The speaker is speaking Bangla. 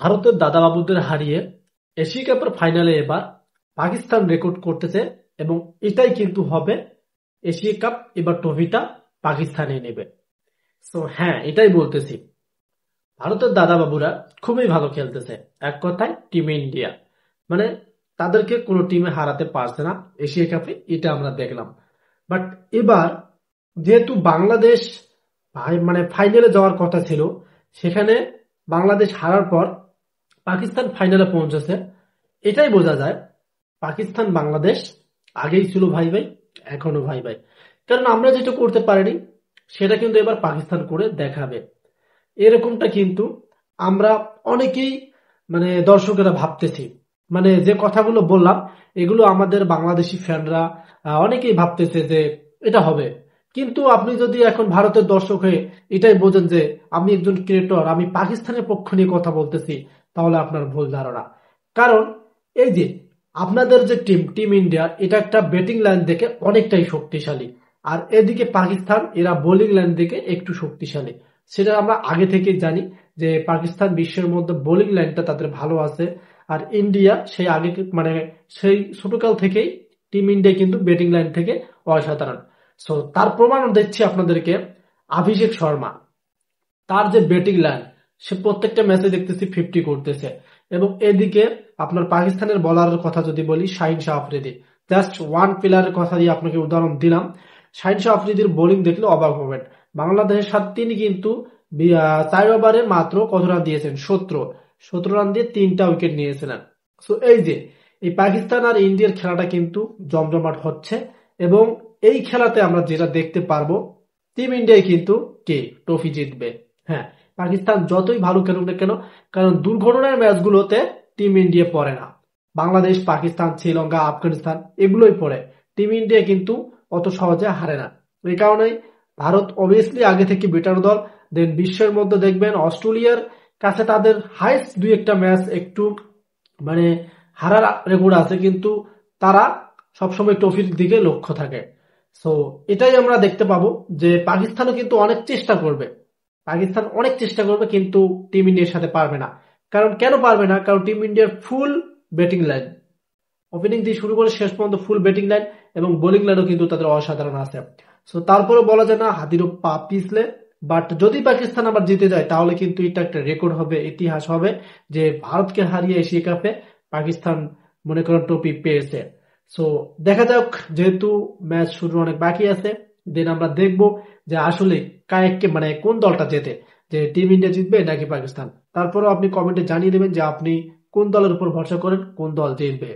ভারতের দাদাবাবুদের হারিয়ে এশিয়া কাপের ফাইনালে এবার পাকিস্তান রেকর্ড করতেছে এবং এটাই কিন্তু হবে এশিয়া কাপ। এবার ট্রফিটা পাকিস্তানই নেবে। তো হ্যাঁ, এটাই বলতেছি, ভারতের দাদাবাবুরা খুবই ভালো খেলতেছে। এক কথায় টিম ইন্ডিয়া মানে তাদেরকে কোনো টিমে হারাতে পারছে না এশিয়া কাপে, এটা আমরা দেখলাম। বাট এবার যেহেতু বাংলাদেশ মানে ফাইনালে যাওয়ার কথা ছিল, সেখানে বাংলাদেশ হারার পর পাকিস্তান ফাইনালে পৌঁছেছে। এটাই বোঝা যায় পাকিস্তান বাংলাদেশ আগেই ছিল ভাই ভাই, এখনো ভাই ভাই। কারণ আমরা যেটা করতে পারিনি সেটা কিন্তু এবার পাকিস্তান করে দেখাবে, এরকমটা কিন্তু আমরা অনেকেই মানে দর্শকেরা ভাবতেছি। মানে যে কথাগুলো বললাম এগুলো আমাদের বাংলাদেশি ফ্যানরা অনেকেই ভাবতেছে যে এটা হবে। কিন্তু আপনি যদি এখন ভারতের দর্শক হয়ে এটাই বোঝেন যে আমি একজন ক্রিকেটর, আমি পাকিস্তানের পক্ষ নিয়ে কথা বলতেছি, তাহলে আপনার ভুল ধারণা। কারণ এই যে আপনাদের যে টিম ইন্ডিয়া, এটা একটা ব্যাটিং লাইন থেকে অনেকটাই শক্তিশালী। আর এদিকে পাকিস্তান, এরা বোলিং লাইন থেকে একটু শক্তিশালী। সেটা আমরা আগে থেকে জানি যে পাকিস্তান বিশ্বের মধ্যে বোলিং লাইনটা তাদের ভালো আছে। আর ইন্ডিয়া সেই আগে মানে সেই ছোটকাল থেকেই টিম ইন্ডিয়া কিন্তু ব্যাটিং লাইন থেকে অসাধারণ। সো তার প্রমাণ দিচ্ছি আপনাদেরকে, অভিষেক শর্মা, তার যে ব্যাটিং লাইন, সে প্রত্যেকটা ম্যাচে দেখতেছি 50 করতেছে। এবং এদিকে আপনার পাকিস্তানের বলারের কথা যদি বলি, শাহিন শাহ আফ্রিদি, জাস্ট ওয়ান প্লেয়ারের কথা দিয়ে আপনাকে উদাহরণ দিলাম। শাহিন শাহ আফ্রিদির বোলিং দেখলে অবাক হবেন। বাংলাদেশের সাথে তিনি কিন্তু 4 ওভারে মাত্র কত রান দিয়েছেন, 17 রান দিয়ে 3টা উইকেট নিয়েছিলেন। সো এই যে এই পাকিস্তান আর ইন্ডিয়ার খেলাটা কিন্তু জমজমাট হচ্ছে। এবং এই খেলাতে আমরা যেটা দেখতে পারবো, টিম ইন্ডিয়ায় কিন্তু কে ট্রফি জিতবে। হ্যাঁ, পাকিস্তান যতই ভালো খেলুক না কেন, কারণ দুর্ঘটনার ম্যাচগুলোতে টিম ইন্ডিয়া পড়ে না। বাংলাদেশ, পাকিস্তান, শ্রীলঙ্কা, আফগানিস্তান এগুলোই পড়ে। টিম ইন্ডিয়া কিন্তু অত সহজে হারে না। এই কারণেই ভারত অবভিয়াসলি আগে থেকে বেটার দল। দেন বিশ্বের মধ্যে দেখবেন অস্ট্রেলিয়ার কাছে তাদের হাইস্ট 2-1টা ম্যাচ একটু মানে হারার রেকর্ড আছে, কিন্তু তারা সবসময় ট্রফির দিকে লক্ষ্য থাকে। সো এটাই আমরা দেখতে পাবো যে পাকিস্তানও কিন্তু অনেক চেষ্টা করবে। পাকিস্তান অনেক চেষ্টা করবে কিন্তু টিম ইন্ডিয়ার সাথে পারবে না। কারণ কেন পারবে না? কারণ টিম ইন্ডিয়ার ফুল ব্যাটিং লাইন, ওপেনিং দিয়ে শুরু করে শেষ পর্যন্ত ফুল ব্যাটিং লাইন, এবং বোলিং লাইনও কিন্তু তাদের অসাধারণ আছে। সো তারপরে বলা যায় না হাতিরও পা পিছলে। বাট যদি পাকিস্তান আবার জিতে যায় তাহলে কিন্তু এটা একটা রেকর্ড হবে, ইতিহাস হবে যে ভারতকে হারিয়ে এশিয়া কাপে পাকিস্তান মনে করেন ট্রফি পেয়েছে। সো দেখা যাক, যেহেতু ম্যাচ শুরু অনেক বাকি আছে, দেন আমরা দেখব যে আসলে কায়েককে মানে কোন দলটা জেতে, যে টিম ইন্ডিয়া জিতবে নাকি পাকিস্তান। তারপরেও আপনি কমেন্টে জানিয়ে দেবেন যে আপনি কোন দলের উপর ভরসা করেন, কোন দল জিতবে।